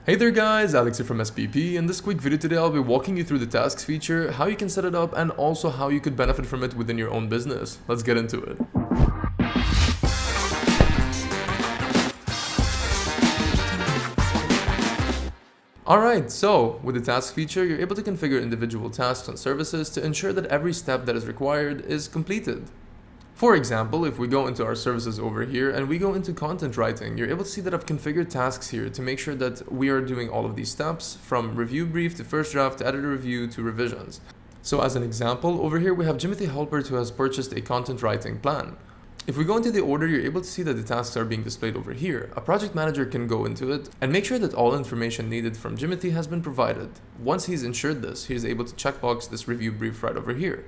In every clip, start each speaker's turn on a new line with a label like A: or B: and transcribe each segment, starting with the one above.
A: Hey there guys, Alex here from SPP. In this quick video today I'll be walking you through the tasks feature, how you can set it up, and also how you could benefit from it within your own business. Let's get into it. Alright, so with the task feature, you're able to configure individual tasks and services to ensure that every step that is required is completed. For example, if we go into our services over here and we go into content writing, you're able to see that I've configured tasks here to make sure that we are doing all of these steps from review brief to first draft to editor review to revisions. So as an example, over here we have Jimothy Halpert who has purchased a content writing plan. If we go into the order, you're able to see that the tasks are being displayed over here. A project manager can go into it and make sure that all information needed from Jimothy has been provided. Once he's ensured this, he's able to checkbox this review brief right over here.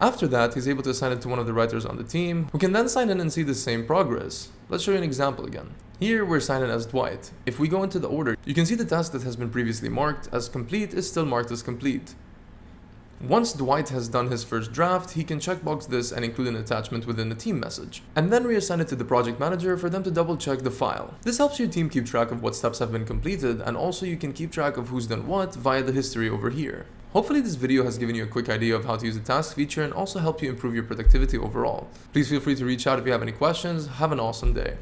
A: After that, he's able to assign it to one of the writers on the team, who can then sign in and see the same progress. Let's show you an example again. Here, we're signed in as Dwight. If we go into the order, you can see the task that has been previously marked as complete is still marked as complete. Once Dwight has done his first draft, he can checkbox this and include an attachment within the team message, and then reassign it to the project manager for them to double check the file. This helps your team keep track of what steps have been completed, and also you can keep track of who's done what via the history over here. Hopefully this video has given you a quick idea of how to use the task feature and also help you improve your productivity overall. Please feel free to reach out if you have any questions. Have an awesome day.